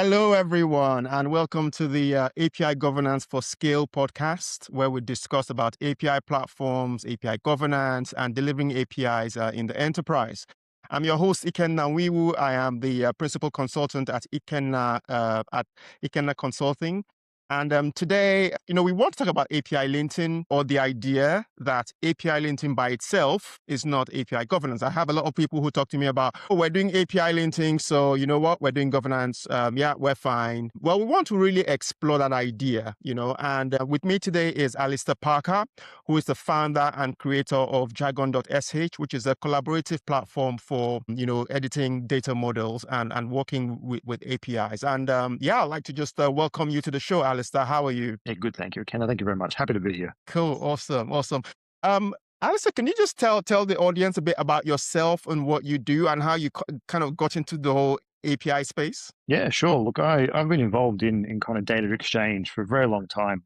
Hello, everyone, and welcome to the API Governance for Scale podcast, where we discuss about API platforms, API governance, and delivering APIs in the enterprise. I'm your host, Ikenna Wiwu. I am the principal consultant at Ikenna Consulting. And today, we want to talk about API linting, or the idea that API linting by itself is not API governance. I have a lot of people who talk to me about, oh, we're doing API linting, so you know what, we're doing governance. Yeah, we're fine. Well, we want to really explore that idea, and with me today is Alistair Parker, who is the founder and creator of Jargon.sh, which is a collaborative platform for, editing data models and working with APIs. And yeah, I'd like to just welcome you to the show, Alistair. How are you? Yeah, good. Thank you, Kenna. Thank you very much. Happy to be here. Cool. Awesome. Alistair, can you just tell the audience a bit about yourself and what you do and how you kind of got into the whole API space? Yeah, sure. Look, I've been involved in kind of data exchange for a very long time,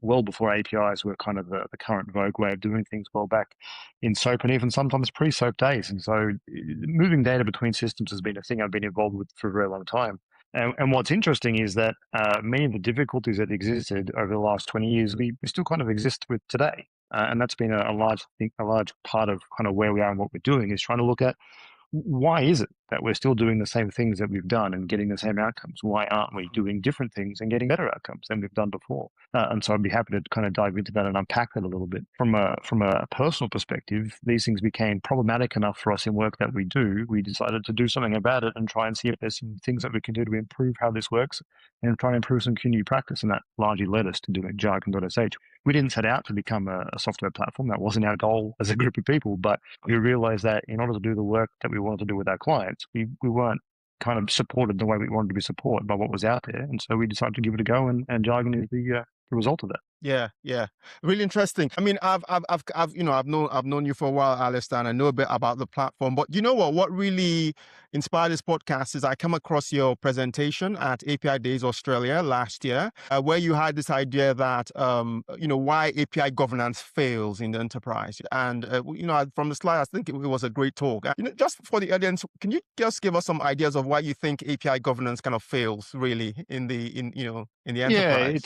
well before APIs were kind of the current vogue way of doing things, well back in SOAP and even sometimes pre-SOAP days. And so moving data between systems has been a thing I've been involved with for a very long time. And what's interesting is that many of the difficulties that existed over the last 20 years, we still kind of exist with today. And that's been a large part of kind of where we are and what we're doing is trying to look at why is it that we're still doing the same things that we've done and getting the same outcomes? Why aren't we doing different things and getting better outcomes than we've done before? And so I'd be happy to kind of dive into that and unpack that a little bit. From a personal perspective, these things became problematic enough for us in work that we do. We decided to do something about it and try and see if there's some things that we can do to improve how this works and try and improve some community practice. And that largely led us to doing Jargon.sh. We didn't set out to become a software platform. That wasn't our goal as a group of people, but we realized that in order to do the work that we wanted to do with our clients, we weren't kind of supported the way we wanted to be supported by what was out there. And so we decided to give it a go, and Jargon is the result of that. Yeah, really interesting. I mean, I've known you for a while, Alistair, and I know a bit about the platform. But you know what? What really inspired this podcast is I come across your presentation at API Days Australia last year, where you had this idea that why API governance fails in the enterprise. And from the slide, I think it was a great talk. Just for the audience, can you just give us some ideas of why you think API governance kind of fails really in the enterprise? Yeah,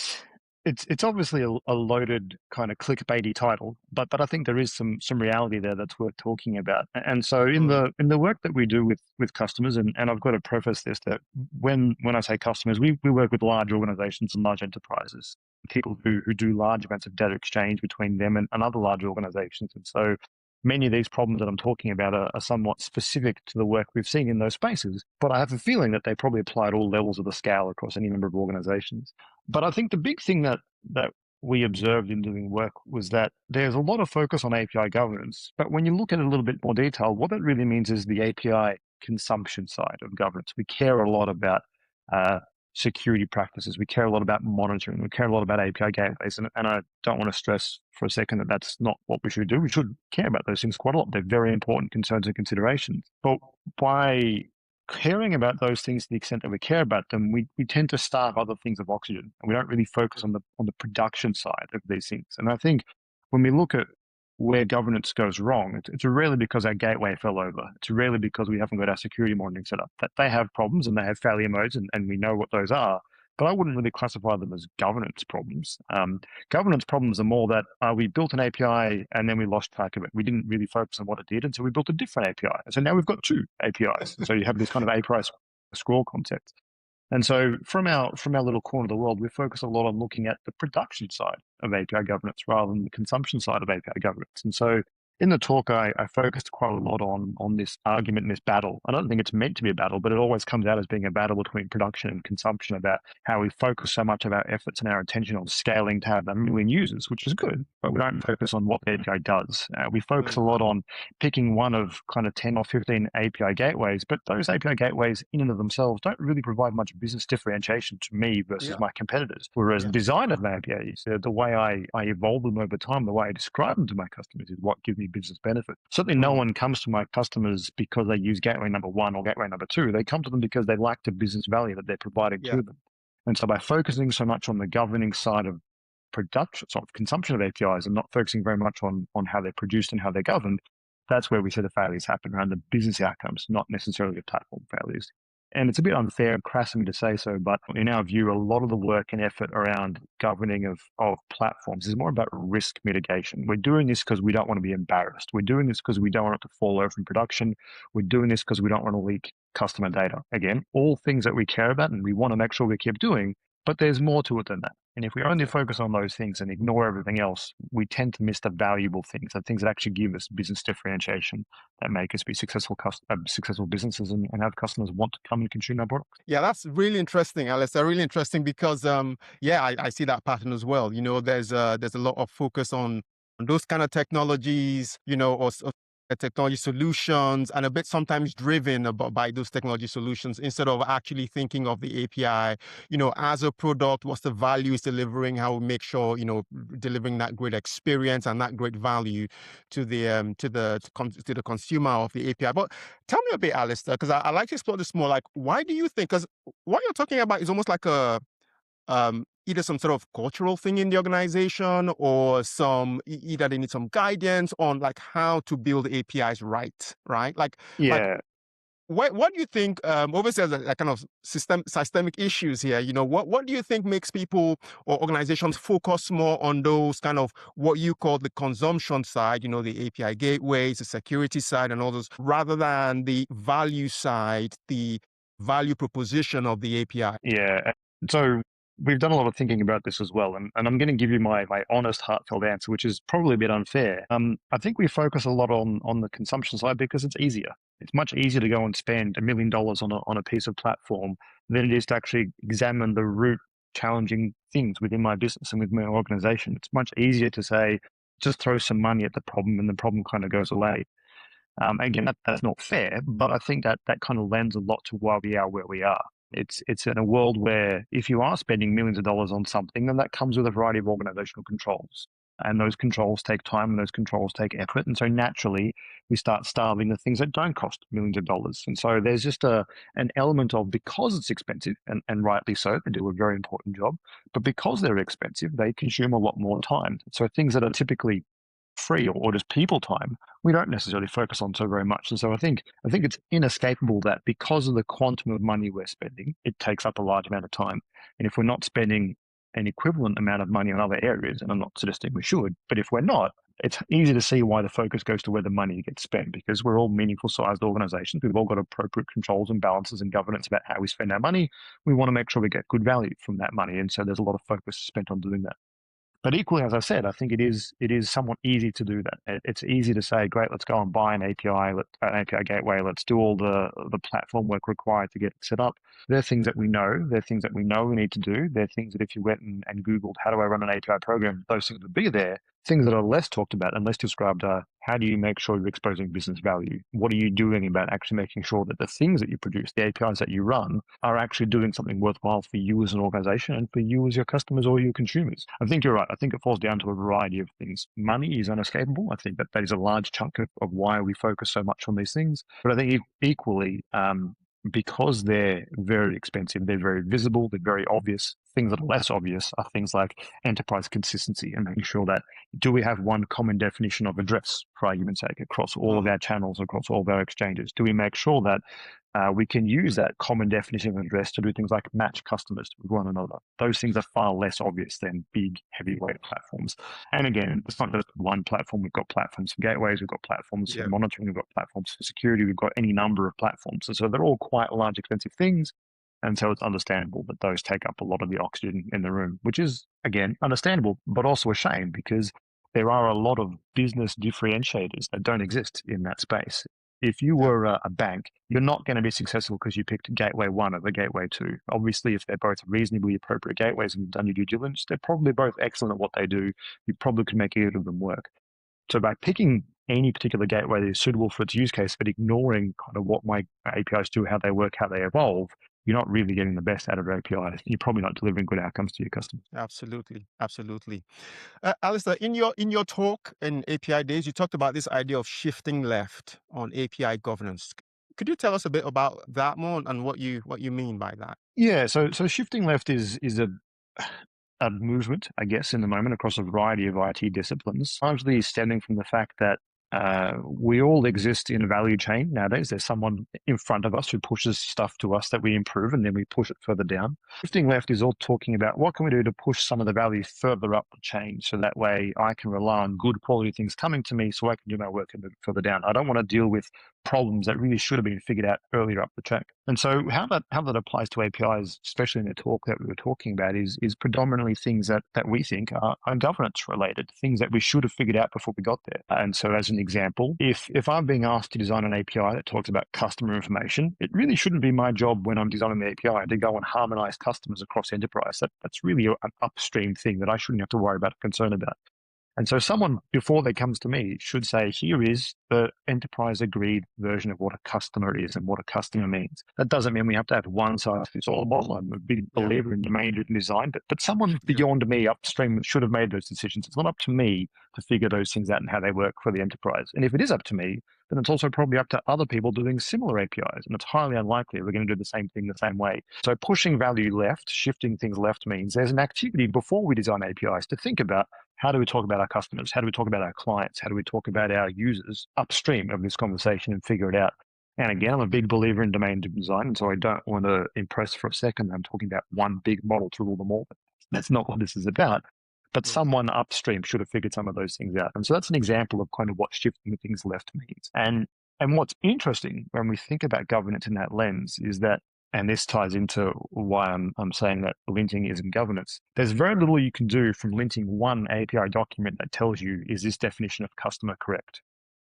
it's obviously a loaded kind of clickbaity title, but I think there is some reality there that's worth talking about. And so in the work that we do with customers, and I've got to preface this that when I say customers, we work with large organizations and large enterprises, people who do large amounts of data exchange between them and other large organizations. And so many of these problems that I'm talking about are somewhat specific to the work we've seen in those spaces, but I have a feeling that they probably apply at all levels of the scale across any number of organizations. But I think the big thing that we observed in doing work was that there's a lot of focus on API governance, but when you look at it a little bit more detail, what that really means is the API consumption side of governance. We care a lot about security practices. We care a lot about monitoring. We care a lot about API gateways. And I don't want to stress for a second that that's not what we should do. We should care about those things quite a lot. They're very important concerns and considerations. But by caring about those things to the extent that we care about them, we tend to starve other things of oxygen. And we don't really focus on the production side of these things. And I think when we look at where governance goes wrong, it's rarely because our gateway fell over. It's rarely because we haven't got our security monitoring set up. That they have problems and they have failure modes, and we know what those are. But I wouldn't really classify them as governance problems. Governance problems are more that we built an API and then we lost track of it. We didn't really focus on what it did, and so we built a different API. And so now we've got two APIs. And so you have this kind of API scroll concept. And so from our little corner of the world, we focus a lot on looking at the production side of API governance rather than the consumption side of API governance. And so in the talk, I focused quite a lot on this argument and this battle. I don't think it's meant to be a battle, but it always comes out as being a battle between production and consumption about how we focus so much of our efforts and our attention on scaling to have a million users, which is good, but we don't focus on what the API does. We focus a lot on picking one of kind of 10 or 15 API gateways, but those API gateways in and of themselves don't really provide much business differentiation to me versus my competitors. Whereas design of APIs, the way I evolve them over time, the way I describe them to my customers is what gives me business benefit. Certainly no one comes to my customers because they use gateway number one or gateway number two. They come to them because they like the business value that they're providing to them. And so by focusing so much on the governing side of production, sort of consumption of APIs, and not focusing very much on how they're produced and how they're governed, that's where we see the failures happen around the business outcomes, not necessarily the platform failures. And it's a bit unfair and crass of me to say so, but in our view, a lot of the work and effort around governing of platforms is more about risk mitigation. We're doing this because we don't want to be embarrassed. We're doing this because we don't want it to fall over from production. We're doing this because we don't want to leak customer data. Again, all things that we care about and we want to make sure we keep doing, but there's more to it than that. And if we only Yeah. focus on those things and ignore everything else, we tend to miss the valuable things, the things that actually give us business differentiation, that make us be successful businesses and have customers want to come and consume our products. Yeah, that's really interesting, Alistair. Really interesting because yeah, I see that pattern as well. There's a lot of focus on those kind of technologies, or technology solutions, and a bit sometimes driven by those technology solutions instead of actually thinking of the API, as a product, what's the value it's delivering, how we make sure, delivering that great experience and that great value to the consumer of the API. But tell me a bit, Alistair, because I like to explore this more. Like, why do you think? Because what you're talking about is almost like either some sort of cultural thing in the organization, or either they need some guidance on like how to build APIs right? Like Yeah, what do you think? Obviously, there's a kind of systemic issues here. What do you think makes people or organizations focus more on those kind of what you call the consumption side, the API gateways, the security side, and all those, rather than the value side, the value proposition of the API? yeah. So we've done a lot of thinking about this as well, and I'm going to give you my honest, heartfelt answer, which is probably a bit unfair. I think we focus a lot on the consumption side because it's easier. It's much easier to go and spend $1 million on a piece of platform than it is to actually examine the root challenging things within my business and with my organization. It's much easier to say, just throw some money at the problem and the problem kind of goes away. Again, that's not fair, but I think that kind of lends a lot to why we are where we are. It's in a world where if you are spending millions of dollars on something, then that comes with a variety of organizational controls. And those controls take time and those controls take effort. And so naturally, we start starving the things that don't cost millions of dollars. And so there's just an element of, because it's expensive, and rightly so, they do a very important job, but because they're expensive, they consume a lot more time. So things that are typically free or just people time, we don't necessarily focus on so very much. And so I think it's inescapable that because of the quantum of money we're spending, it takes up a large amount of time. And if we're not spending an equivalent amount of money on other areas, and I'm not suggesting we should, but if we're not, it's easy to see why the focus goes to where the money gets spent, because we're all meaningful sized organizations. We've all got appropriate controls and balances and governance about how we spend our money. We want to make sure we get good value from that money. And so there's a lot of focus spent on doing that. But equally, as I said, I think it is somewhat easy to do that. It's easy to say, great, let's go and buy an API gateway. Let's do all the platform work required to get it set up. They're things that we know. They're things that we know we need to do. They're things that if you went and Googled, how do I run an API program? Those things would be there. Things that are less talked about and less described are, how do you make sure you're exposing business value? What are you doing about actually making sure that the things that you produce, the APIs that you run, are actually doing something worthwhile for you as an organization and for you as your customers or your consumers? I think you're right. I think it falls down to a variety of things. Money is unescapable. I think that is a large chunk of why we focus so much on these things. But I think equally, because they're very expensive, they're very visible, they're very obvious. Things that are less obvious are things like enterprise consistency and making sure that, do we have one common definition of address, for argument's sake, across all of our channels, across all of our exchanges? Do we make sure that we can use that common definition of address to do things like match customers with one another? Those things are far less obvious than big, heavyweight platforms. And again, it's not just one platform. We've got platforms for gateways, we've got platforms for Yeah. monitoring, we've got platforms for security, we've got any number of platforms. And so they're all quite large, expensive things. And so it's understandable that those take up a lot of the oxygen in the room, which is, again, understandable, but also a shame, because there are a lot of business differentiators that don't exist in that space. If you Yeah. were a bank, you're not going to be successful because you picked Gateway 1 over Gateway 2. Obviously, if they're both reasonably appropriate gateways and you've done your due diligence, they're probably both excellent at what they do. You probably could make either of them work. So by picking any particular gateway that is suitable for its use case, but ignoring kind of what my APIs do, how they work, how they evolve, you're not really getting the best out of your APIs. You're probably not delivering good outcomes to your customers. Absolutely, absolutely. Alistair, in your talk in API Days, you talked about this idea of shifting left on API governance. Could you tell us a bit about that more and what you mean by that? Yeah, so shifting left is a movement, I guess, in the moment across a variety of IT disciplines, largely stemming from the fact that we all exist in a value chain nowadays. There's someone in front of us who pushes stuff to us that we improve, and then we push it further down. Shifting left is all talking about what can we do to push some of the value further up the chain, so that way I can rely on good quality things coming to me, so I can do my work and move it further down. I don't want to deal with problems that really should have been figured out earlier up the track. And so how that applies to APIs, especially in the talk that we were talking about, is predominantly things that we think are governance related, things that we should have figured out before we got there. And so as an example, if I'm being asked to design an API that talks about customer information, it really shouldn't be my job when I'm designing the API to go and harmonize customers across enterprise. That's really an upstream thing that I shouldn't have to worry about or concern about. And so someone, before they comes to me, should say, here is the enterprise agreed version of what a customer is and what a customer means. That doesn't mean we have to have one size fits all model. I'm a big believer in domain-driven design, but someone beyond me upstream should have made those decisions. It's not up to me to figure those things out and how they work for the enterprise. And if it is up to me, then it's also probably up to other people doing similar APIs. And it's highly unlikely we're going to do the same thing the same way. So pushing value left, shifting things left means there's an activity before we design APIs to think about how do we talk about our customers? How do we talk about our clients? How do we talk about our users upstream of this conversation and figure it out? And again, I'm a big believer in domain design, and so I don't want to impress for a second. I'm talking about one big model to rule them all. That's not what this is about. But someone upstream should have figured some of those things out. And so that's an example of kind of what shifting things left means. And what's interesting when we think about governance in that lens is that, and this ties into why I'm saying that linting isn't governance. There's very little you can do from linting one API document that tells you, is this definition of customer correct?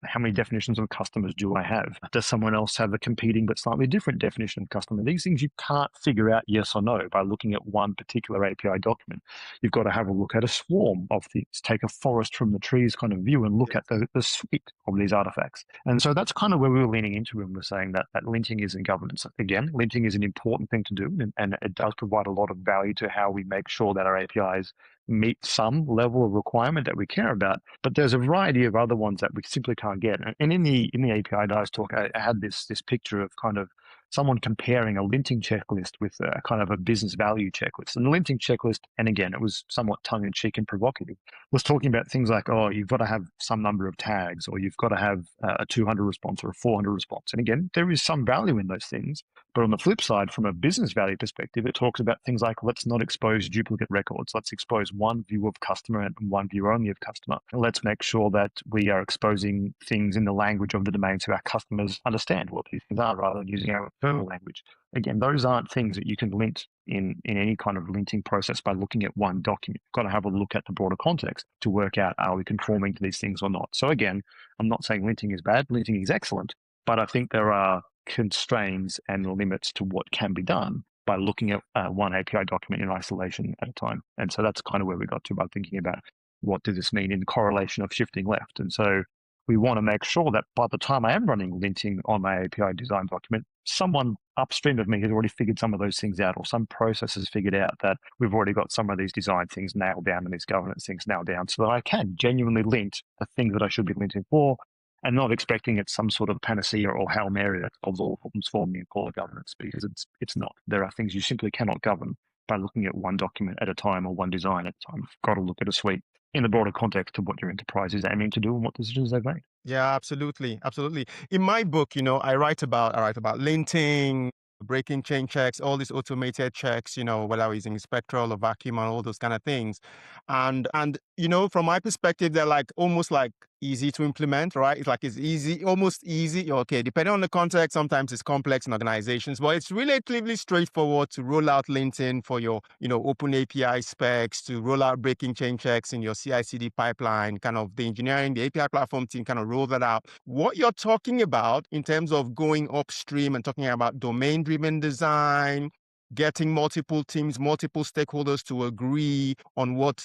How many definitions of customers do I have? Does someone else have a competing but slightly different definition of customer? These things you can't figure out yes or no by looking at one particular API document. You've got to have a look at a swarm of things, take a forest from the trees kind of view and look at the suite of these artifacts. And so that's kind of where we were leaning into when we're saying that linting isn't governance. Again, linting is an important thing to do, and it does provide a lot of value to how we make sure that our APIs meet some level of requirement that we care about, but there's a variety of other ones that we simply can't get. And in the API Dice talk, I had this picture of kind of someone comparing a linting checklist with a kind of a business value checklist. And the linting checklist, and again, it was somewhat tongue-in-cheek and provocative, was talking about things like, oh, you've got to have some number of tags, or you've got to have a 200 response or a 400 response. And again, there is some value in those things. But on the flip side, from a business value perspective, it talks about things like, let's not expose duplicate records. Let's expose one view of customer and one view only of customer. And let's make sure that we are exposing things in the language of the domain so our customers understand what these things are rather than using our internal language. Again, those aren't things that you can lint in any kind of linting process by looking at one document. You've got to have a look at the broader context to work out, are we conforming to these things or not? So again, I'm not saying linting is bad. Linting is excellent. But I think there are constraints and limits to what can be done by looking at one API document in isolation at a time. And so that's kind of where we got to by thinking about what does this mean in correlation of shifting left. And so we want to make sure that by the time I am running linting on my API design document, someone upstream of me has already figured some of those things out, or some process has figured out that we've already got some of these design things nailed down and these governance things nailed down, so that I can genuinely lint the things that I should be linting for, and not expecting it's some sort of panacea or Hail Mary that solves all problems for me and call it governance, because it's not. There are things you simply cannot govern by looking at one document at a time or one design at a time. You've got to look at a suite in the broader context of what your enterprise is aiming to do and what decisions they've made. Yeah, absolutely. Absolutely. In my book, I write about linting, breaking chain checks, all these automated checks, whether I'm using Spectral or Vacuum and all those kind of things. And from my perspective, they're like almost like easy to implement, right? It's like it's easy, almost easy. Okay, depending on the context, sometimes it's complex in organizations, but it's relatively straightforward to roll out linting for your, open API specs, to roll out breaking chain checks in your CI/CD pipeline, kind of the engineering, the API platform team kind of roll that out. What you're talking about in terms of going upstream and talking about domain-driven design, getting multiple teams, multiple stakeholders to agree on what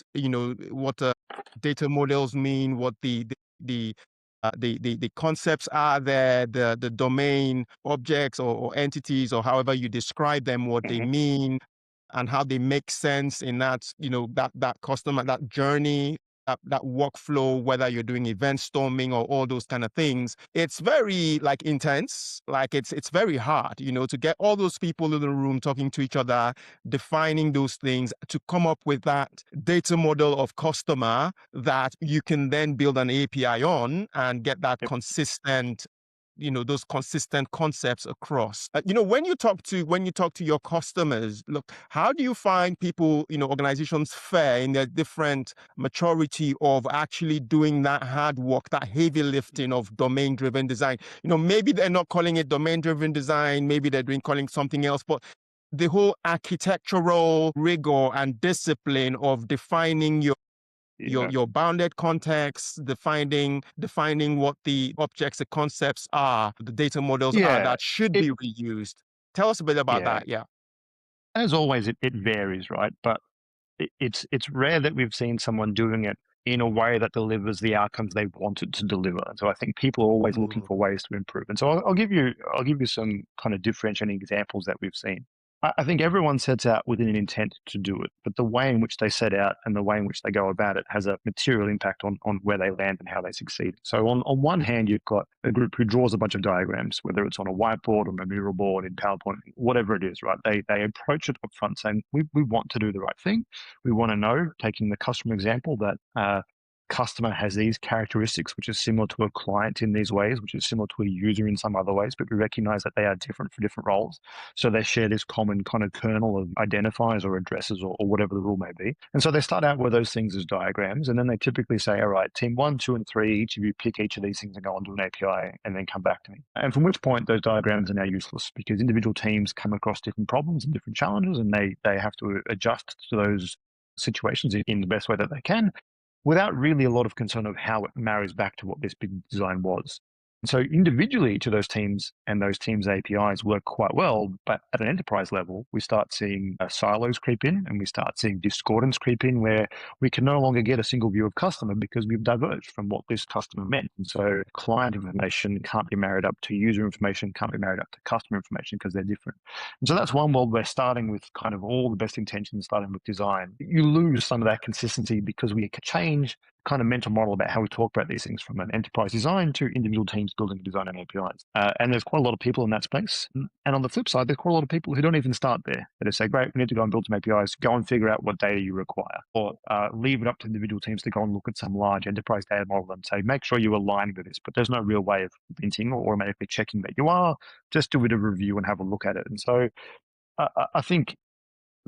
data models mean, what the concepts are there, the domain objects or entities, or however you describe them, what they mean, and how they make sense in that, that customer, that journey that workflow, whether you're doing event storming or all those kind of things, it's very like intense. Like it's very hard, to get all those people in the room talking to each other, defining those things to come up with that data model of customer that you can then build an API on and get that Yep. consistent, those consistent concepts across. When you talk to your customers, look, how do you find people, organizations fare in their different maturity of actually doing that hard work, that heavy lifting of domain driven design? Maybe they're not calling it domain driven design, maybe they're calling something else, but the whole architectural rigor and discipline of defining Yeah. your bounded context, defining what the objects, the concepts are, the data models are Yeah. that should It, be reused. Tell us a bit about yeah. that. Yeah. As always, it varies, right? But it's rare that we've seen someone doing it in a way that delivers the outcomes they wanted to deliver. And so I think people are always looking Mm. for ways to improve. And so I'll give you some kind of differentiating examples that we've seen. I think everyone sets out with an intent to do it, but the way in which they set out and the way in which they go about it has a material impact on where they land and how they succeed. So on one hand, you've got a group who draws a bunch of diagrams, whether it's on a whiteboard or a mural board in PowerPoint, whatever it is, right? They approach it up front saying, we want to do the right thing. We want to know, taking the customer example, that customer has these characteristics, which is similar to a client in these ways, which is similar to a user in some other ways, but we recognize that they are different for different roles. So they share this common kind of kernel of identifiers or addresses or whatever the rule may be. And so they start out with those things as diagrams. And then they typically say, all right, team 1, 2, and 3, each of you pick each of these things and go onto an API and then come back to me. And from which point those diagrams are now useless because individual teams come across different problems and different challenges, and they have to adjust to those situations in the best way that they can, without really a lot of concern of how it marries back to what this big design was. And so individually, each of those teams and those teams' APIs work quite well, but at an enterprise level, we start seeing silos creep in and we start seeing discordance creep in where we can no longer get a single view of customer because we've diverged from what this customer meant. And so client information can't be married up to user information, can't be married up to customer information because they're different. And so that's one world where starting with kind of all the best intentions, starting with design, you lose some of that consistency because we change kind of mental model about how we talk about these things from an enterprise design to individual teams building design and APIs. And there's quite a lot of people in that space. And on the flip side, there's quite a lot of people who don't even start there. They just say, great, we need to go and build some APIs, go and figure out what data you require, or leave it up to individual teams to go and look at some large enterprise data model and say, make sure you align with this. But there's no real way of linting or automatically checking that you are. Just do a bit of review and have a look at it. And so I think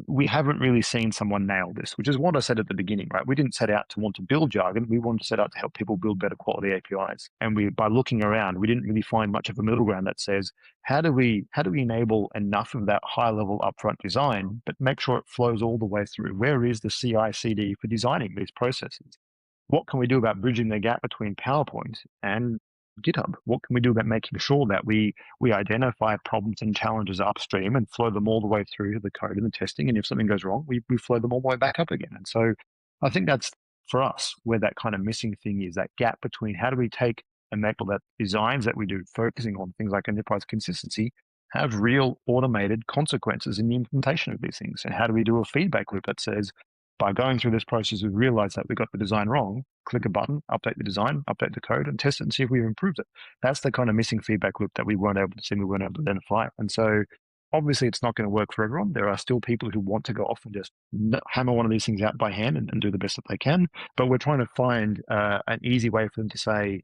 we haven't really seen someone nail this, which is what I said at the beginning, right? We didn't set out to want to build jargon. We wanted to set out to help people build better quality APIs. And by looking around, we didn't really find much of a middle ground that says, how do we enable enough of that high level upfront design, but make sure it flows all the way through? Where is the CI/CD for designing these processes? What can we do about bridging the gap between PowerPoint and GitHub? What can we do about making sure that we identify problems and challenges upstream and flow them all the way through the code and the testing? And if something goes wrong, we flow them all the way back up again. And so I think that's for us where that kind of missing thing is, that gap between how do we take and make sure that designs that we do, focusing on things like enterprise consistency, have real automated consequences in the implementation of these things. And how do we do a feedback loop that says, by going through this process, we've realized that we got the design wrong. Click a button, update the design, update the code, and test it and see if we've improved it. That's the kind of missing feedback loop that we weren't able to see, we weren't able to identify. And so obviously it's not going to work for everyone. There are still people who want to go off and just hammer one of these things out by hand and do the best that they can. But we're trying to find an easy way for them to say,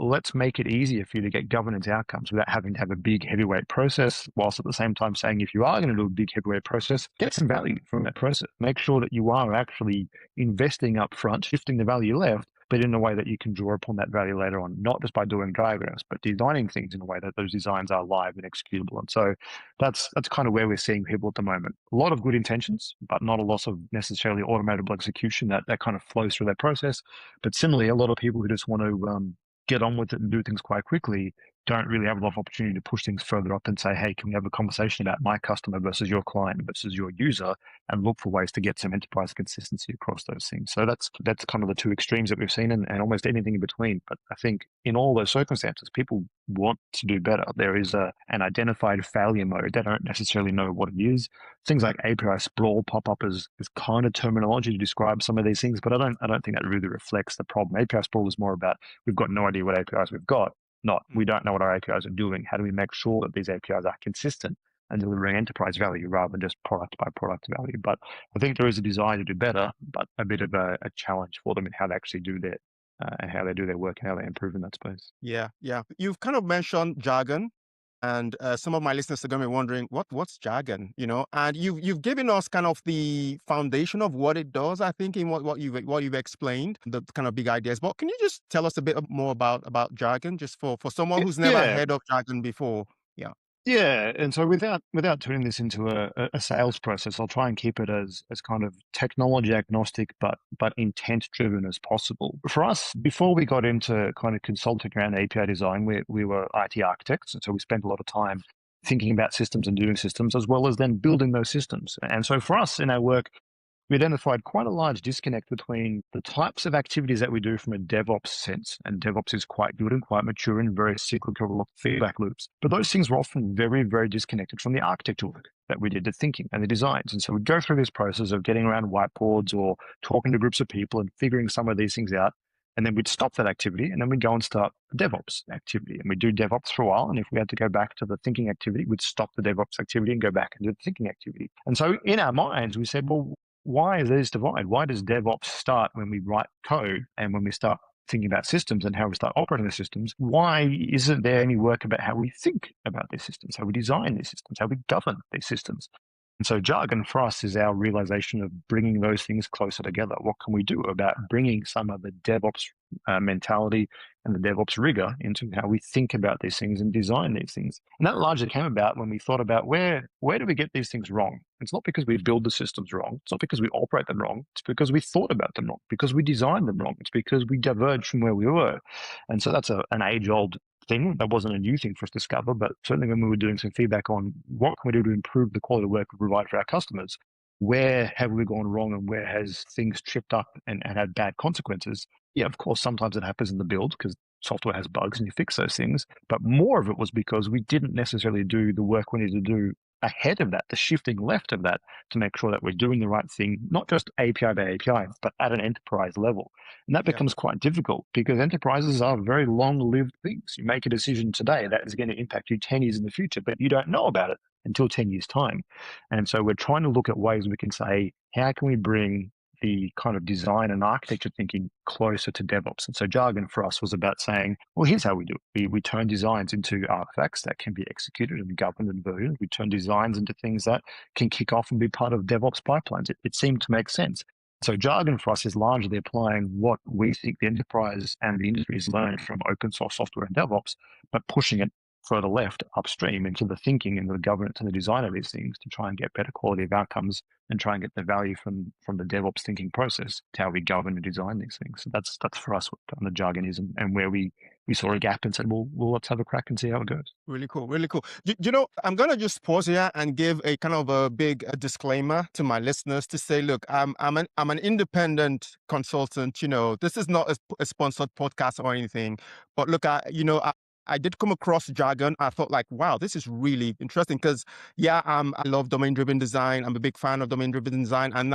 let's make it easier for you to get governance outcomes without having to have a big heavyweight process, whilst at the same time saying, if you are going to do a big heavyweight process, get some value from that process. Make sure that you are actually investing up front, shifting the value left, but in a way that you can draw upon that value later on, not just by doing diagrams, but designing things in a way that those designs are live and executable. And so that's kind of where we're seeing people at the moment. A lot of good intentions, but not a lot of necessarily automatable execution that kind of flows through that process. But similarly, a lot of people who just want to get on with it and do things quite quickly don't really have a lot of opportunity to push things further up and say, hey, can we have a conversation about my customer versus your client versus your user, and look for ways to get some enterprise consistency across those things. So that's kind of the two extremes that we've seen, and almost anything in between. But I think in all those circumstances, people want to do better. There is an identified failure mode. They don't necessarily know what it is. Things like API sprawl pop up as kind of terminology to describe some of these things, but I don't think that really reflects the problem. API sprawl is more about we've got no idea what APIs we've got. Not we don't know what our APIs are doing. How do we make sure that these APIs are consistent and delivering enterprise value rather than just product by product value? But I think there is a desire to do better, but a bit of a challenge for them in how they actually do their and how they do their work and how they improve in that space. Yeah, yeah. You've kind of mentioned jargon, and some of my listeners are going to be wondering what's jargon, And you've given us kind of the foundation of what it does. I think in what you've explained, the kind of big ideas. But can you just tell us a bit more about jargon, just for someone who's never Yeah, heard of jargon before? Yeah, yeah, and so without turning this into a sales process, I'll try and keep it as kind of technology agnostic, but intent driven as possible. For us, before we got into kind of consulting around API design, we were IT architects, and so we spent a lot of time thinking about systems and doing systems, as well as then building those systems. And so for us in our work, we identified quite a large disconnect between the types of activities that we do from a DevOps sense. And DevOps is quite good and quite mature and very cyclical feedback loops. But those things were often very, very disconnected from the architecture work that we did, the thinking and the designs. And so we'd go through this process of getting around whiteboards or talking to groups of people and figuring some of these things out. And then we'd stop that activity and then we'd go and start the DevOps activity. And we'd do DevOps for a while. And if we had to go back to the thinking activity, we'd stop the DevOps activity and go back and do the thinking activity. And so in our minds, we said, well, why is this divide? Why does DevOps start when we write code and when we start thinking about systems and how we start operating the systems? Why isn't there any work about how we think about these systems, how we design these systems, how we govern these systems? And so jargon for us is our realization of bringing those things closer together. What can we do about bringing some of the DevOps mentality and the DevOps rigor into how we think about these things and design these things? And that largely came about when we thought about where do we get these things wrong? It's not because we build the systems wrong. It's not because we operate them wrong. It's because we thought about them wrong, because we designed them wrong. It's because we diverged from where we were. And so that's an age-old thing. That wasn't a new thing for us to discover, but certainly when we were doing some feedback on what can we do to improve the quality of work we provide for our customers, where have we gone wrong and where has things tripped up and had bad consequences? Yeah, of course, sometimes it happens in the build because software has bugs and you fix those things. But more of it was because we didn't necessarily do the work we needed to do ahead of that, the shifting left of that, to make sure that we're doing the right thing, not just API by API, but at an enterprise level. And that yeah, becomes quite difficult because enterprises are very long-lived things. You make a decision today that is going to impact you 10 years in the future, but you don't know about it until 10 years' time. And so we're trying to look at ways we can say, how can we bring the kind of design and architecture thinking closer to DevOps? And so jargon for us was about saying, well, here's how we do it. We turn designs into artifacts that can be executed and governed and versioned. We turn designs into things that can kick off and be part of DevOps pipelines. It seemed to make sense. So jargon for us is largely applying what we think the enterprise and the industry has learned from open source software and DevOps, but pushing it further left upstream into the thinking and the governance and the design of these things to try and get better quality of outcomes and try and get the value from the DevOps thinking process to how we govern and design these things. So that's for us what the jargon is and where we saw a gap and said, well, let's have a crack and see how it goes. really cool, really cool. I'm gonna just pause here and give a kind of a big disclaimer to my listeners to say, look, I'm an independent consultant. This is not a sponsored podcast or anything, but look, I did come across jargon. I thought like, wow, this is really interesting because yeah, I love domain-driven design. I'm a big fan of domain-driven design and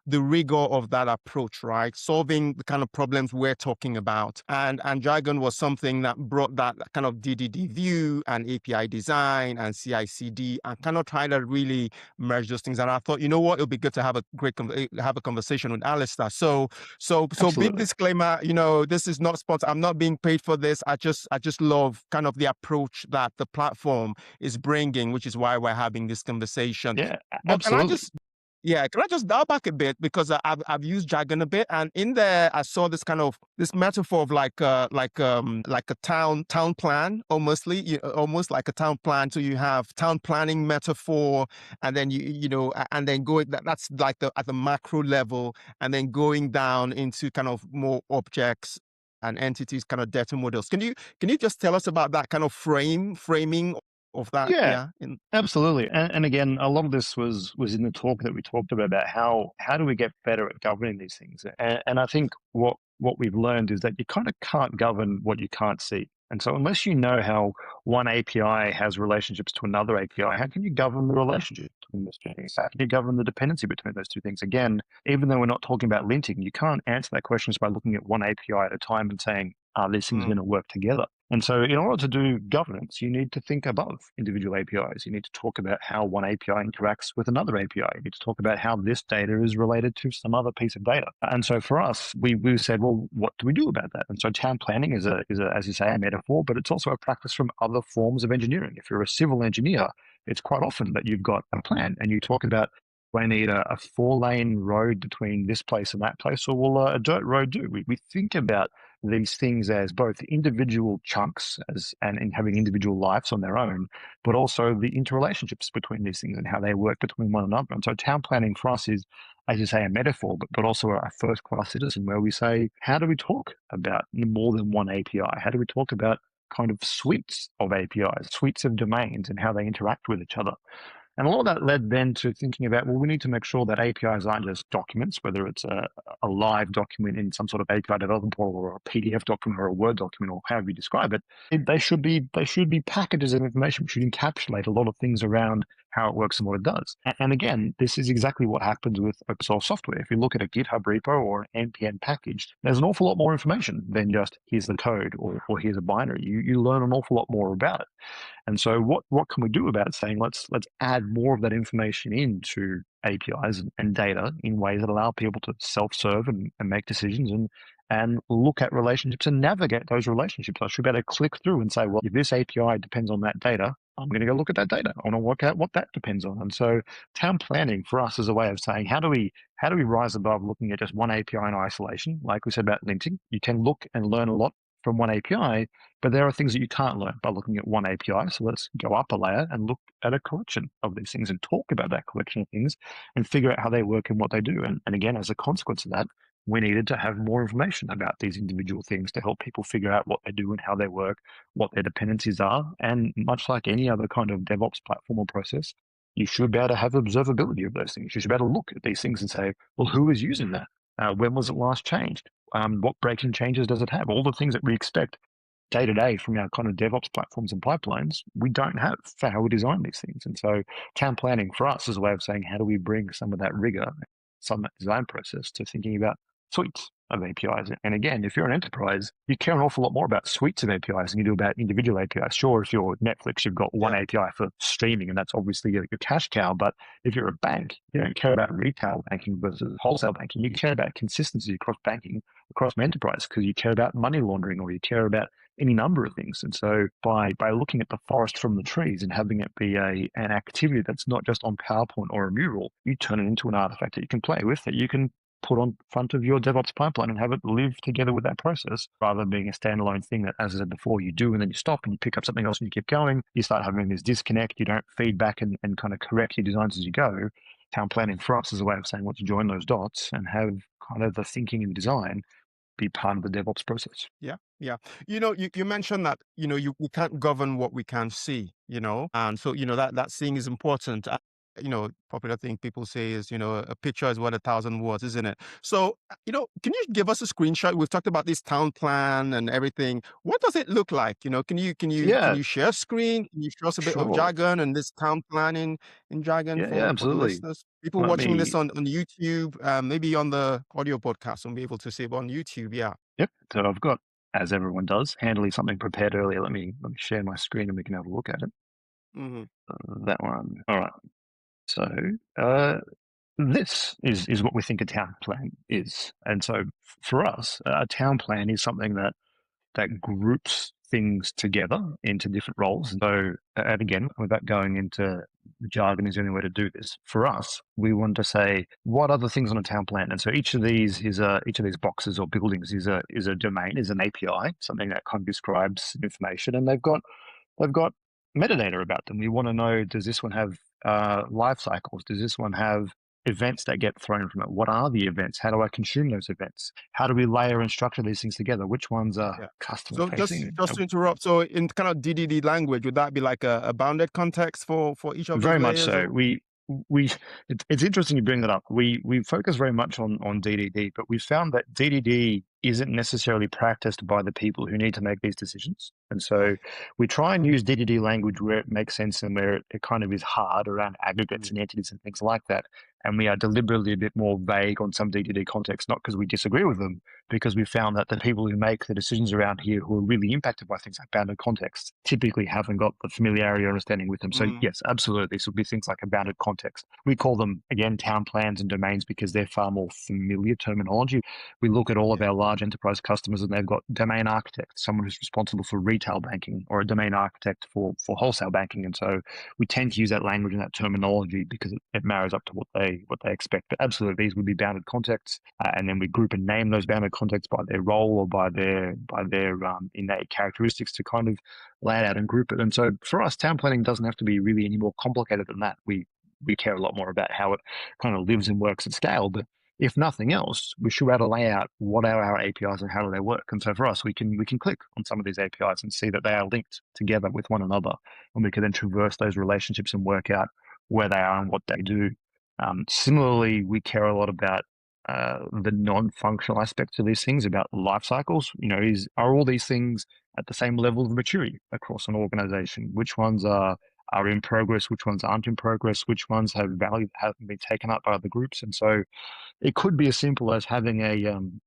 the rigor of that approach, right? Solving the kind of problems we're talking about. And jargon was something that brought that kind of DDD view and API design and CI/CD and kind of try to really merge those things. And I thought, you know what, it'll be good to have have a conversation with Alistair. So big Absolutely. disclaimer, this is not sponsored. I'm not being paid for this. I just love kind of the approach that the platform is bringing, which is why we're having this conversation. Yeah, But absolutely. can I just dial back a bit because I've used jargon a bit, and in there I saw this metaphor of like a town plan, almost like a town plan. So you have town planning metaphor, and then and then that's like at the macro level, and then going down into kind of more objects and entities kind of data models. Can you just tell us about that kind of framing of that? Yeah, Yeah. In absolutely. And again, a lot of this was in the talk that we talked about how do we get better at governing these things. And I think what we've learned is that you kind of can't govern what you can't see. And so unless you know how one API has relationships to another API, how can you govern the relationship between those two things? How can you govern the dependency between those two things? Again, even though we're not talking about linting, you can't answer that question just by looking at one API at a time and saying, are these things going mm, to work together? And so, in order to do governance, you need to think above individual APIs. You need to talk about how one API interacts with another API. You need to talk about how this data is related to some other piece of data. And so, for us, we said, well, what do we do about that? And so, town planning is as you say, a metaphor, but it's also a practice from other forms of engineering. If you're a civil engineer, it's quite often that you've got a plan and you talk about, do I need a 4-lane road between this place and that place, or will a dirt road do? We think about these things as both individual chunks and in having individual lives on their own, but also the interrelationships between these things and how they work between one another. And so town planning for us is, as you say, a metaphor, but also a first class citizen where we say, how do we talk about more than one API? How do we talk about kind of suites of APIs, suites of domains and how they interact with each other? And a lot of that led then to thinking about, well, we need to make sure that APIs aren't just documents, whether it's a live document in some sort of API development portal or a PDF document or a Word document or however you describe it. They should be packages of information which should encapsulate a lot of things around how it works and what it does. And again, this is exactly what happens with open source software. If you look at a GitHub repo or an npm package, there's an awful lot more information than just here's the code or here's a binary. You learn an awful lot more about it. And so what can we do about saying let's add more of that information into APIs and data in ways that allow people to self-serve and make decisions and look at relationships and navigate those relationships. I should be able to click through and say, well, if this API depends on that data, I'm going to go look at that data. I want to work out what that depends on. And so town planning for us is a way of saying, how do we rise above looking at just one API in isolation? Like we said about linting, you can look and learn a lot from one API, but there are things that you can't learn by looking at one API. So let's go up a layer and look at a collection of these things and talk about that collection of things and figure out how they work and what they do. And again, as a consequence of that, we needed to have more information about these individual things to help people figure out what they do and how they work, what their dependencies are. And much like any other kind of DevOps platform or process, you should be able to have observability of those things. You should be able to look at these things and say, well, who is using that? When was it last changed? What breaking changes does it have? All the things that we expect day to day from our kind of DevOps platforms and pipelines, we don't have for how we design these things. And so town planning for us is a way of saying, how do we bring some of that rigor, some of that design process to thinking about suites of APIs? And again, if you're an enterprise, you care an awful lot more about suites of APIs than you do about individual APIs. Sure, if you're Netflix, you've got one yeah. API for streaming, and that's obviously your cash cow. But if you're a bank, you don't care about retail banking versus wholesale banking. You care about consistency across banking, across an enterprise, because you care about money laundering or you care about any number of things. And so by looking at the forest from the trees and having it be an activity that's not just on PowerPoint or a mural, you turn it into an artifact that you can play with, that you can put on front of your DevOps pipeline and have it live together with that process rather than being a standalone thing that, as I said before, you do and then you stop and you pick up something else and you keep going. You start having this disconnect. You don't feed back and kind of correct your designs as you go. Town planning for us is a way of saying, let's join those dots and have kind of the thinking and design be part of the DevOps process. Yeah, yeah. You mentioned that, we can't govern what we can see, and so, that seeing is important. Popular thing people say is, a picture is worth 1,000 words, isn't it? So, can you give us a screenshot? We've talked about this town plan and everything. What does it look like? Can Yeah, you share screen? Can you show us a bit of sure. jargon and this town planning in jargon Yeah, for the absolutely. listeners? People Let watching this me, on YouTube, maybe on the audio podcast, won't be able to see, but on YouTube, yeah. yep. So I've got, as everyone does, handily something prepared earlier. Let me share my screen and we can have a look at it. Hmm. That one. All right. So uh, this is what we think a town plan is. And so for us, a town plan is something that groups things together into different roles. So, and again, without going into the jargon is the only way to do this. For us, we want to say what other things on a town plan, and so each of these boxes or buildings is a domain, is an API, something that kind of describes information, and they've got metadata about them. We want to know, does this one have life cycles? Does this one have events that get thrown from it. What are the events? How do I consume those events? How do we layer and structure these things together? Which ones are Yeah. customer So just facing? just to interrupt, so in kind of DDD language, would that be like a bounded context for each of those Very much layers? so. Or We it's interesting you bring that up. We focus very much on DDD, but we found that DDD isn't necessarily practiced by the people who need to make these decisions. And so right. we try and use DDD language where it makes sense and where it kind of is hard around aggregates Mm, and entities and things like that. And we are deliberately a bit more vague on some DDD contexts, not because we disagree with them, because we found that the people who make the decisions around here who are really impacted by things like bounded context typically haven't got the familiarity or understanding with them. So mm, yes, absolutely. This would be things like a bounded context. We call them, again, town plans and domains because they're far more familiar terminology. We look at all of yeah. our large enterprise customers and they've got domain architect, someone who's responsible for retail banking, or a domain architect for wholesale banking. And so we tend to use that language and that terminology because it marries up to what they expect. But absolutely, these would be bounded contexts, and then we group and name those bounded contexts by their role or by their innate characteristics to kind of lay it out and group it. And so for us, town planning doesn't have to be really any more complicated than that. We care a lot more about how it kind of lives and works at scale. But if nothing else, we should be able to lay out what are our APIs and how do they work. And so for us, we can click on some of these APIs and see that they are linked together with one another, and we can then traverse those relationships and work out where they are and what they do. Similarly, we care a lot about the non-functional aspects of these things, about life cycles. Are all these things at the same level of maturity across an organization? Which ones are in progress? Which ones aren't in progress? Which ones have value haven't been taken up by other groups? And so it could be as simple as having an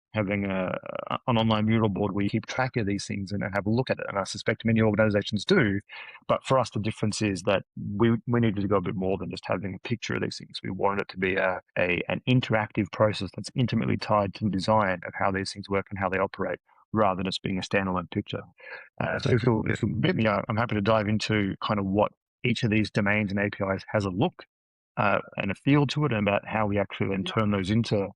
online mural board where you keep track of these things and have a look at it. And I suspect many organizations do. But for us, the difference is that we needed to go a bit more than just having a picture of these things. We wanted it to be an interactive process that's intimately tied to the design of how these things work and how they operate, rather than just being a standalone picture. So if you'll permit me, I'm happy to dive into kind of what each of these domains and APIs has a look and a feel to it, and about how we actually then Yeah. turn those into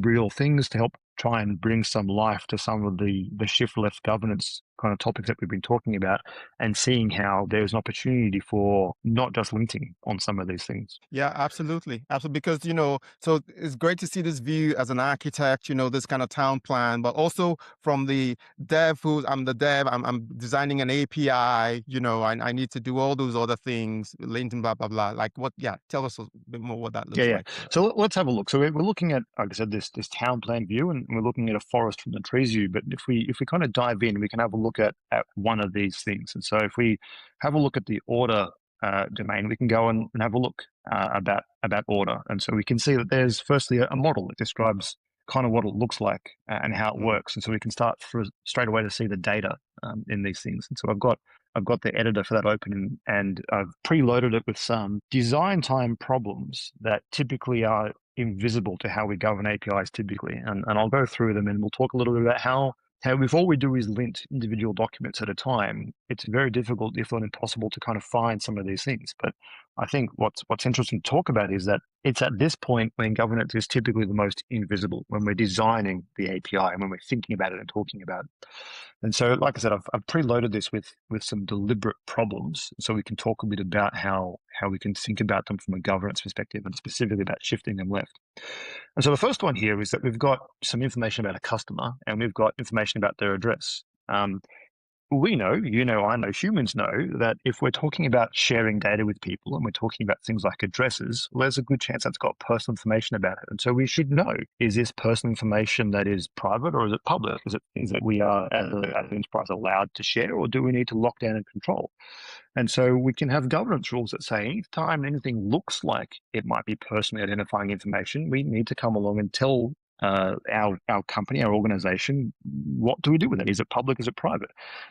real things to help try and bring some life to some of the shift left governance kind of topics that we've been talking about, and seeing how there's an opportunity for not just linting on some of these things. Yeah, absolutely. Absolutely. Because, so it's great to see this view as an architect, this kind of town plan, but also from the dev I'm the dev, I'm designing an API, I need to do all those other things, linting, blah, blah, blah. Like yeah, tell us a bit more what that Yeah, looks yeah. like for So let's have a look. So we're looking at, like I said, this town plan view, and we're looking at a forest from the trees view. But if we kind of dive in, we can have a look at one of these things. And so if we have a look at the order domain, we can go and have a look about order. And so we can see that there's firstly a model that describes kind of what it looks like and how it Mm, works. And so we can start straight away to see the data in these things. And so I've got the editor for that open, and I've preloaded it with some design time problems that typically are invisible to how we govern APIs typically. And I'll go through them and we'll talk a little bit about how if all we do is lint individual documents at a time, it's very difficult, if not impossible, to kind of find some of these things. But I think what's interesting to talk about is that it's at this point when governance is typically the most invisible, when we're designing the API and when we're thinking about it and talking about it. And so, like I said, I've preloaded this with some deliberate problems, so we can talk a bit about how we can think about them from a governance perspective, and specifically about shifting them left. And so the first one here is that we've got some information about a customer, and we've got information about their address. We know, I know, humans know that if we're talking about sharing data with people and we're talking about things like addresses, well, there's a good chance that's got personal information about it. And so we should know, is this personal information that is private or is it public? Is it we are, as an enterprise, allowed to share, or do we need to lock down and control? And so we can have governance rules that say anytime anything looks like it might be personally identifying information, we need to come along and tell our company, our organization, what do we do with it? Is it public? Is it private?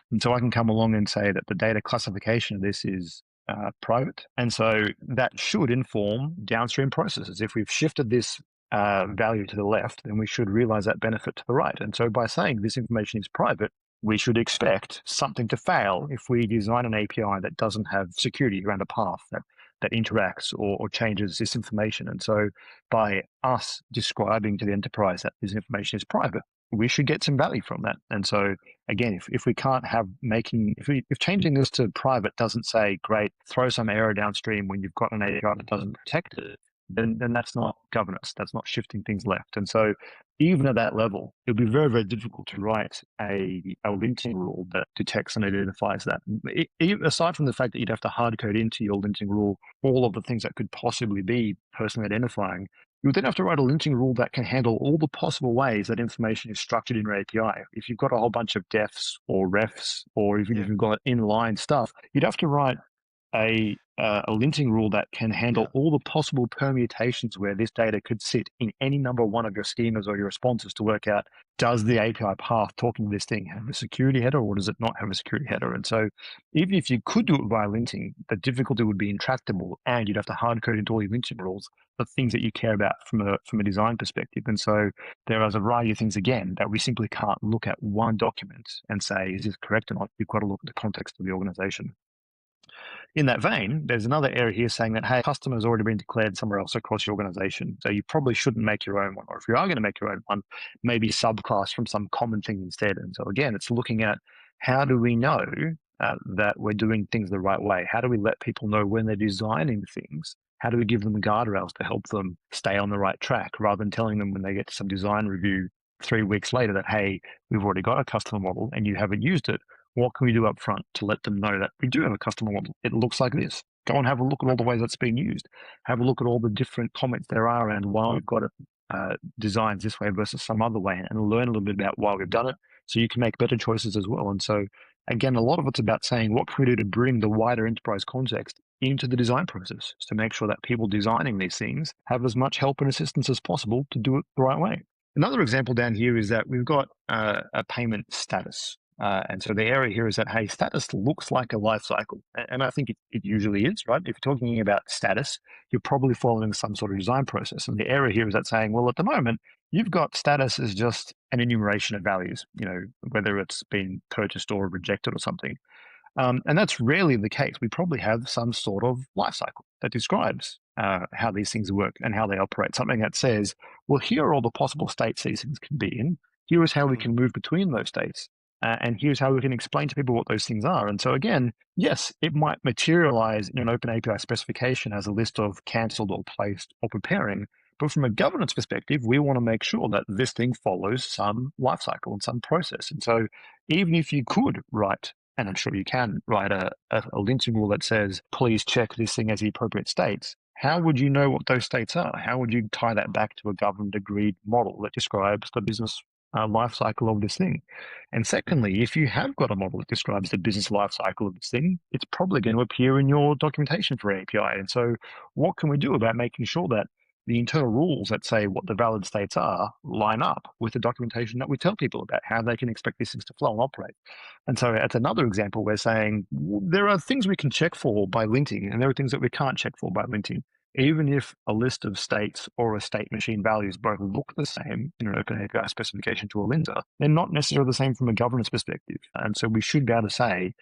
And so I can come along and say that the data classification of this is private. And so that should inform downstream processes. If we've shifted this value to the left, then we should realize that benefit to the right. And so by saying this information is private, we should expect something to fail if we design an API that doesn't have security around a path that interacts or changes this information. And so by us describing to the enterprise that this information is private, we should get some value from that. And so again, if we can't have if changing this to private doesn't say, great, throw some error downstream when you've got an API that doesn't protect it, then that's not governance. That's not shifting things left. And so even at that level, it'll be very, very difficult to write a linting rule that detects and identifies that. Aside from the fact that you'd have to hard code into your linting rule all of the things that could possibly be personally identifying, you would then have to write a linting rule that can handle all the possible ways that information is structured in your API. If you've got a whole bunch of defs or refs, or even if you've got inline stuff, you'd have to write a linting rule that can handle all the possible permutations where this data could sit in any number one of your schemas or your responses to work out, does the API path talking to this thing have a security header or does it not have a security header? And so even if you could do it via linting, the difficulty would be intractable and you'd have to hard code into all your linting rules the things that you care about from a design perspective. And so there is a variety of things, again, that we simply can't look at one document and say, is this correct or not? You've got to look at the context of the organization. In that vein, there's another area here saying that, hey, customer's already been declared somewhere else across your organization. So you probably shouldn't make your own one. Or if you are going to make your own one, maybe subclass from some common thing instead. And so again, it's looking at how do we know that we're doing things the right way? How do we let people know when they're designing things? How do we give them guardrails to help them stay on the right track rather than telling them when they get to some design review 3 weeks later that, hey, we've already got a customer model and you haven't used it. What can we do up front to let them know that we do have a customer model? It looks like this. Go and have a look at all the ways that's being used. Have a look at all the different comments there are around why we've got it designed this way versus some other way and learn a little bit about why we've done it so you can make better choices as well. And so, again, a lot of it's about saying what can we do to bring the wider enterprise context into the design process to make sure that people designing these things have as much help and assistance as possible to do it the right way. Another example down here is that we've got a payment status. And so the area here is that, hey, status looks like a life cycle. And I think it usually is, right? If you're talking about status, you're probably following some sort of design process. And the area here is that saying, well, at the moment, you've got status as just an enumeration of values, whether it's been purchased or rejected or something. And that's rarely the case. We probably have some sort of life cycle that describes how these things work and how they operate. Something that says, well, here are all the possible states these things can be in. Here is how we can move between those states. And here's how we can explain to people what those things are. And so again, yes, it might materialize in an open API specification as a list of cancelled or placed or preparing. But from a governance perspective, we want to make sure that this thing follows some lifecycle and some process. And so even if you could write, and I'm sure you can write a linting rule that says, please check this thing as the appropriate states, how would you know what those states are? How would you tie that back to a governed agreed model that describes the business life cycle of this thing? And secondly, if you have got a model that describes the business life cycle of this thing, it's probably going to appear in your documentation for API. And so what can we do about making sure that the internal rules that say what the valid states are line up with the documentation that we tell people about how they can expect these things to flow and operate? And so that's another example where saying there are things we can check for by linting and there are things that we can't check for by linting. Even if a list of states or a state machine values both look the same in an open API specification to a linter, they're not necessarily the same from a governance perspective. And so we should be able to say,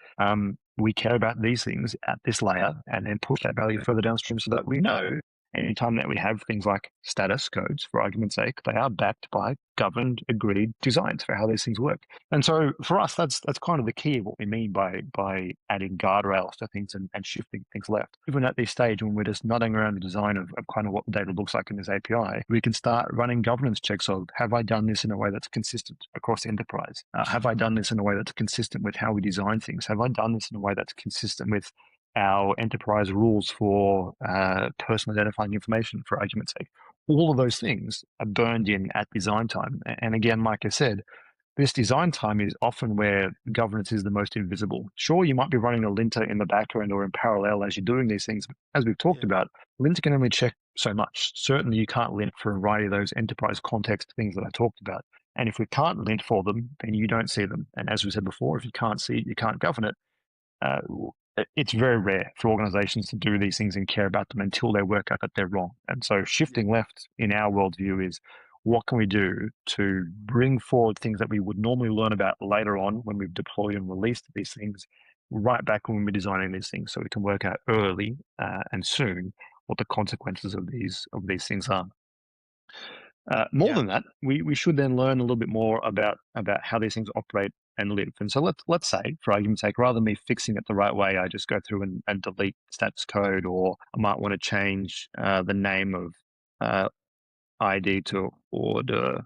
we care about these things at this layer and then push that value further downstream so that we know anytime that we have things like status codes, for argument's sake, they are backed by governed, agreed designs for how these things work. And so for us, that's kind of the key of what we mean by adding guardrails to things and shifting things left. Even at this stage, when we're just nodding around the design of kind of what the data looks like in this API, we can start running governance checks of, have I done this in a way that's consistent across the enterprise? Have I done this in a way that's consistent with how we design things? Have I done this in a way that's consistent with our enterprise rules for personal identifying information, for argument's sake? All of those things are burned in at design time. And again, like I said, this design time is often where governance is the most invisible. Sure, you might be running a linter in the background or in parallel as you're doing these things. But as we've talked about, linter can only check so much. Certainly, you can't lint for a variety of those enterprise context things that I talked about. And if we can't lint for them, then you don't see them. And as we said before, if you can't see it, you can't govern it. It's very rare for organizations to do these things and care about them until they work out that they're wrong. And so shifting left in our worldview is, what can we do to bring forward things that we would normally learn about later on when we've deployed and released these things right back when we're designing these things, so we can work out early and soon what the consequences of these things are. More than that, we should then learn a little bit more about how these things operate and live. And so let's say, for argument's sake, rather than me fixing it the right way, I just go through and delete status code, or I might want to change the name of ID to order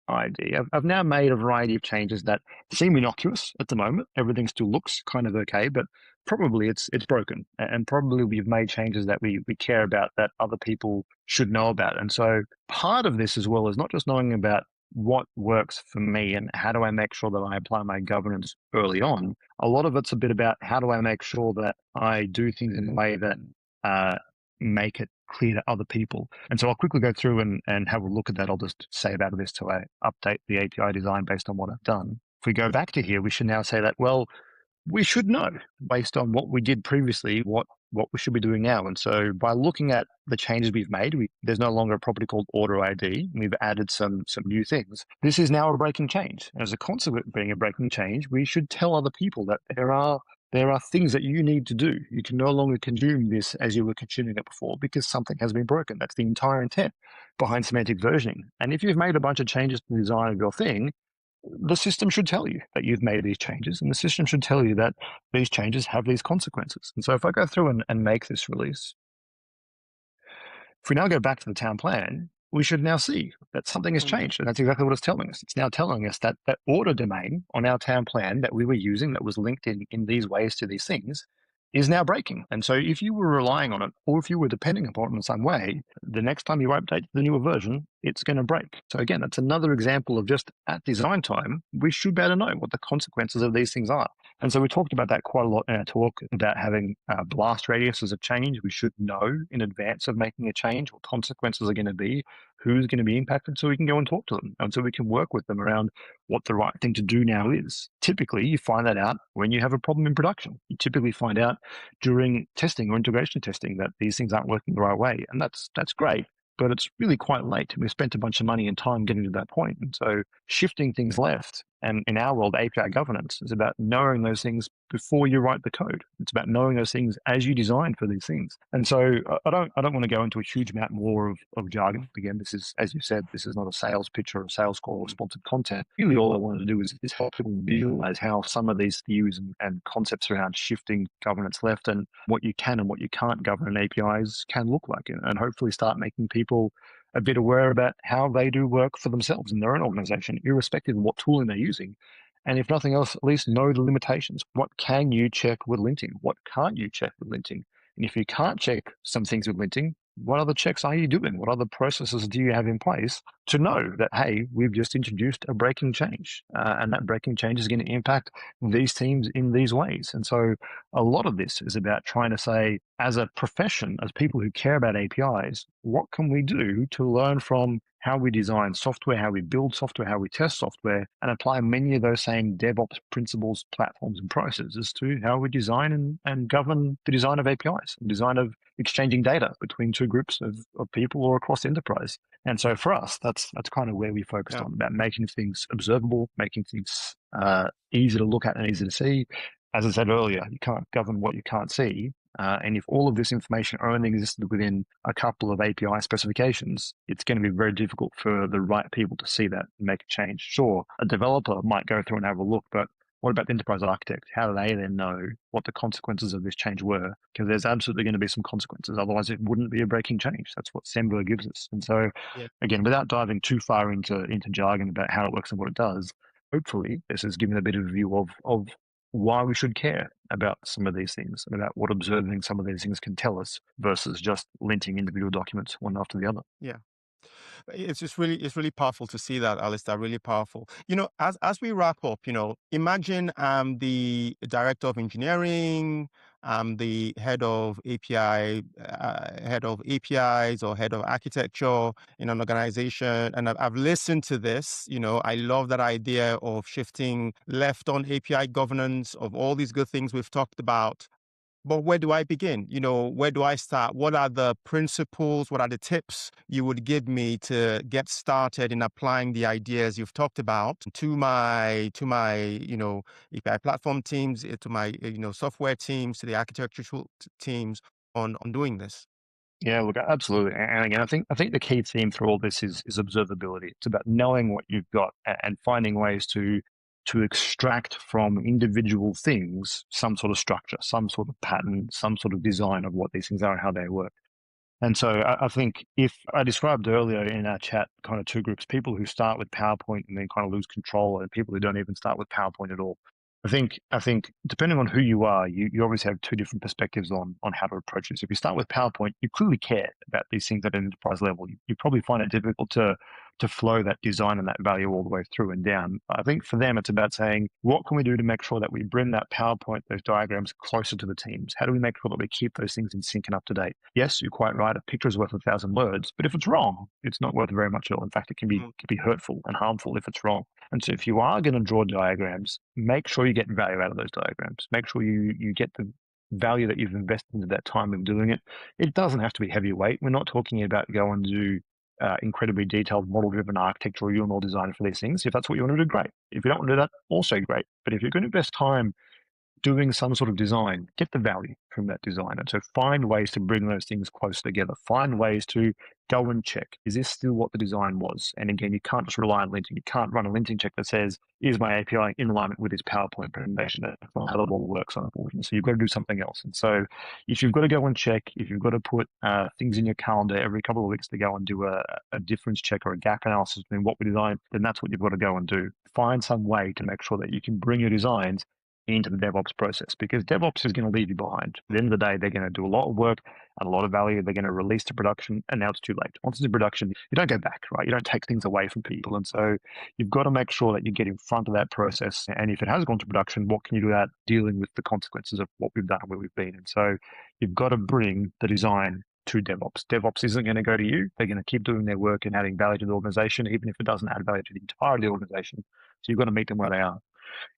ID. I've now made a variety of changes that seem innocuous at the moment. Everything still looks kind of okay, but probably it's broken, and probably we've made changes that we care about, that other people should know about. And so part of this as well is not just knowing about what works for me and how do I make sure that I apply my governance early on. A lot of it's a bit about how do I make sure that I do things in a way that uh, make it clear to other people. And so I'll quickly go through and have a look at that. I'll just say about this till I update the API design based on what I've done. If we go back to here, we should now say that, well, we should know based on what we did previously, what we should be doing now. And so by looking at the changes we've made, there's no longer a property called order ID. We've added some new things. This is now a breaking change. And as a consequence of being a breaking change, we should tell other people that there are things that you need to do. You can no longer consume this as you were consuming it before because something has been broken. That's the entire intent behind semantic versioning. And if you've made a bunch of changes to the design of your thing, the system should tell you that you've made these changes, and the system should tell you that these changes have these consequences. And so if I go through and make this release, if we now go back to the town plan, we should now see that something has changed. And that's exactly what it's telling us. It's now telling us that that order domain on our town plan that we were using, that was linked in these ways to these things, is now breaking. And so if you were relying on it, or if you were depending upon it in some way, the next time you update to the newer version, it's going to break. So again, that's another example of just at design time, we should better know what the consequences of these things are. And so we talked about that quite a lot in our talk about having blast radiuses of change. We should know in advance of making a change what consequences are going to be, who's going to be impacted, so we can go and talk to them. And so we can work with them around what the right thing to do now is. Typically, you find that out when you have a problem in production. You typically find out during testing or integration testing that these things aren't working the right way. And that's great, but it's really quite late. We've spent a bunch of money and time getting to that point. And so shifting things left, and in our world, API governance is about knowing those things before you write the code. It's about knowing those things as you design for these things. And so I don't want to go into a huge amount more of jargon. Again, this is, as you said, this is not a sales pitch or a sales call or sponsored content. Really, all I wanted to do is help people visualize how some of these views and concepts around shifting governance left and what you can and what you can't govern in APIs can look like, and hopefully start making people a bit aware about how they do work for themselves in their own organization, irrespective of what tooling they're using. And if nothing else, at least know the limitations. What can you check with linting? What can't you check with linting? And if you can't check some things with linting, what other checks are you doing? What other processes do you have in place to know that, hey, we've just introduced a breaking change, and that breaking change is going to impact these teams in these ways? And so a lot of this is about trying to say, as a profession, as people who care about APIs, what can we do to learn from how we design software, how we build software, how we test software, and apply many of those same DevOps principles, platforms, and processes to how we design and govern the design of APIs, the design of exchanging data between two groups of people or across the enterprise. And so for us, that's kind of where we focused on, about making things observable, making things easy to look at and easy to see. As I said earlier, you can't govern what you can't see. And if all of this information only existed within a couple of API specifications, it's going to be very difficult for the right people to see that and make a change. Sure, a developer might go through and have a look, but what about the enterprise architect? How do they then know what the consequences of this change were? Because there's absolutely going to be some consequences. Otherwise, it wouldn't be a breaking change. That's what Semver gives us. And so, again, without diving too far into jargon about how it works and what it does, hopefully this has given a bit of a view of why we should care about some of these things and about what observing some of these things can tell us versus just linting individual documents one after the other. Yeah. It's really powerful to see that, Alistair, really powerful. As we wrap up, imagine the director of engineering, the head of APIs or head of architecture in an organization. And I've listened to this, I love that idea of shifting left on API governance, of all these good things we've talked about. But where do I begin? Where do I start? What are the principles? What are the tips you would give me to get started in applying the ideas you've talked about to my API platform teams, to my software teams, to the architectural teams on doing this? Yeah, look, absolutely. And again, I think the key theme through all this is observability. It's about knowing what you've got and finding ways to to extract from individual things some sort of structure, some sort of pattern, some sort of design of what these things are and how they work. And so I think if I described earlier in our chat kind of two groups, people who start with PowerPoint and then kind of lose control, and people who don't even start with PowerPoint at all. I think depending on who you are, you obviously have two different perspectives on how to approach this. If you start with PowerPoint, you clearly care about these things at an enterprise level. You probably find it difficult to flow that design and that value all the way through and down. I think for them, it's about saying, what can we do to make sure that we bring that PowerPoint, those diagrams closer to the teams? How do we make sure that we keep those things in sync and up to date? Yes, you're quite right. A picture is worth 1,000 words, but if it's wrong, it's not worth very much at all. In fact, it can be hurtful and harmful if it's wrong. And so if you are going to draw diagrams, make sure you get value out of those diagrams. Make sure you get the value that you've invested into that time of doing it. It doesn't have to be heavyweight. We're not talking about go and do incredibly detailed model-driven architecture or UML design for these things. If that's what you want to do, great. If you don't want to do that, also great. But if you're going to invest time doing some sort of design, get the value from that design. And so find ways to bring those things close together. Find ways to go and check, is this still what the design was? And again, you can't just rely on linting. You can't run a linting check that says, is my API in alignment with this PowerPoint presentation? That's not how it all works, unfortunately. So you've got to do something else. And so if you've got to go and check, if you've got to put things in your calendar every couple of weeks to go and do a difference check or a gap analysis between what we designed, then that's what you've got to go and do. Find some way to make sure that you can bring your designs into the DevOps process, because DevOps is going to leave you behind. At the end of the day, they're going to do a lot of work and a lot of value. They're going to release to production, and now it's too late. Once it's in production, you don't go back, right? You don't take things away from people. And so you've got to make sure that you get in front of that process. And if it has gone to production, what can you do about dealing with the consequences of what we've done and where we've been? And so you've got to bring the design to DevOps. DevOps isn't going to go to you. They're going to keep doing their work and adding value to the organization, even if it doesn't add value to the entire organization. So you've got to meet them where they are.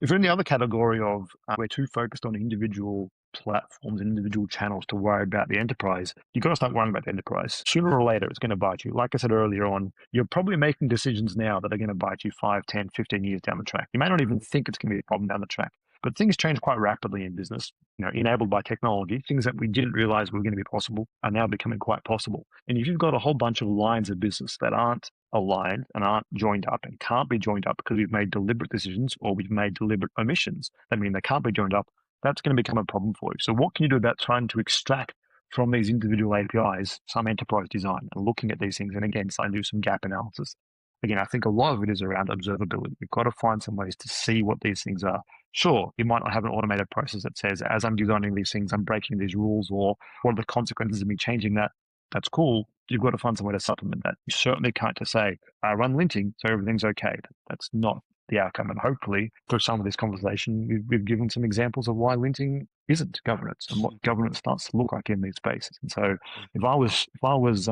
If you're in the other category of we're too focused on individual platforms and individual channels to worry about the enterprise, you've got to start worrying about the enterprise. Sooner or later, it's going to bite you. Like I said earlier on, you're probably making decisions now that are going to bite you 5, 10, 15 years down the track. You may not even think it's going to be a problem down the track. But things change quite rapidly in business, enabled by technology. Things that we didn't realize were going to be possible are now becoming quite possible. And if you've got a whole bunch of lines of business that aren't aligned and aren't joined up and can't be joined up because we've made deliberate decisions or we've made deliberate omissions that mean they can't be joined up, that's going to become a problem for you. So what can you do about trying to extract from these individual APIs some enterprise design and looking at these things and again, starting to do some gap analysis? Again, I think a lot of it is around observability. You've got to find some ways to see what these things are. Sure, you might not have an automated process that says, as I'm designing these things, I'm breaking these rules, or what are the consequences of me changing that? That's cool. You've got to find some way to supplement that. You certainly can't just say, I run linting, so everything's okay. That's not the outcome. And hopefully, through some of this conversation, we've given some examples of why linting isn't governance and what governance starts to look like in these spaces. And so, if I was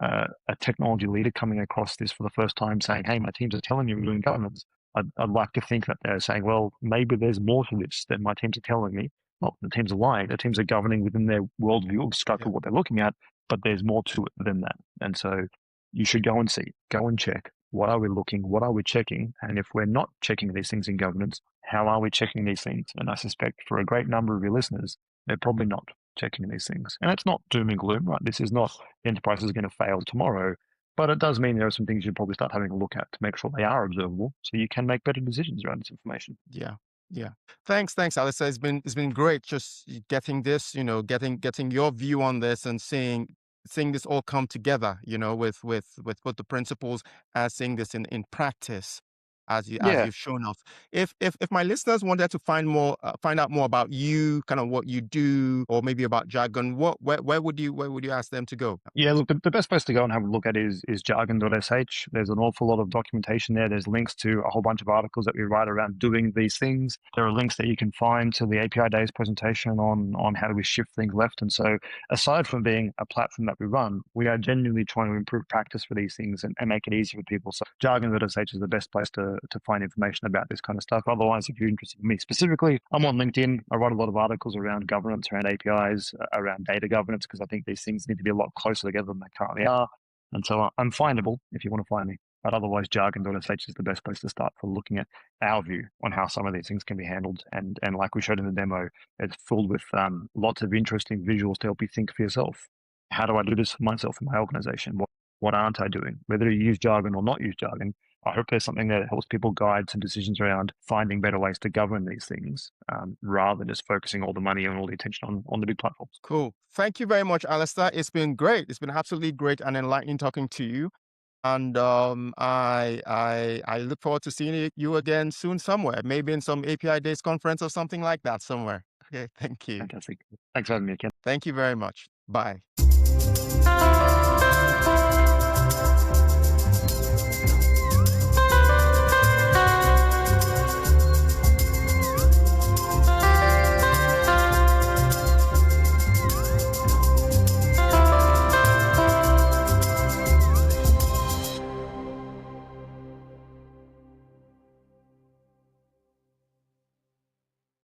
a technology leader coming across this for the first time, saying, "Hey, my teams are telling you we're doing governance," I'd like to think that they're saying, "Well, maybe there's more to this than my teams are telling me." Well, the teams are lying. The teams are governing within their worldview of scope of what they're looking at, but there's more to it than that. And so you should go and see, go and check. What are we looking? What are we checking? And if we're not checking these things in governance, how are we checking these things? And I suspect for a great number of your listeners, they're probably not checking these things. And it's not doom and gloom, right? This is not the enterprise is going to fail tomorrow, but it does mean there are some things you'd probably start having a look at to make sure they are observable so you can make better decisions around this information. Yeah. Yeah. Thanks, Alistair. It's been great just getting this, getting your view on this and seeing this all come together, with both the principles and seeing this in practice as Yeah, you've shown us. If my listeners wanted to find out more about you, kind of what you do, or maybe about Jargon, where would you ask them to go? Yeah, look, the best place to go and have a look at is jargon.sh. There's an awful lot of documentation there. There's links to a whole bunch of articles that we write around doing these things. There are links that you can find to the API Days presentation on how do we shift things left. And so aside from being a platform that we run, we are genuinely trying to improve practice for these things and make it easier for people. So jargon.sh is the best place to find information about this kind of stuff. Otherwise, if you're interested in me specifically, I'm on LinkedIn. I write a lot of articles around governance, around APIs, around data governance, because I think these things need to be a lot closer together than they currently are. And so I'm findable if you want to find me. But otherwise, jargon.sh is the best place to start for looking at our view on how some of these things can be handled. And like we showed in the demo, it's filled with lots of interesting visuals to help you think for yourself. How do I do this for myself in my organization? What aren't I doing? Whether you use jargon or not use jargon, I hope there's something there that helps people guide some decisions around finding better ways to govern these things, rather than just focusing all the money and all the attention on the big platforms. Cool. Thank you very much, Alistair. It's been great. It's been absolutely great and enlightening talking to you. And I look forward to seeing you again soon somewhere, maybe in some API Days conference or something like that somewhere. Okay, thank you. Fantastic. Thanks for having me, Ken. Thank you very much. Bye.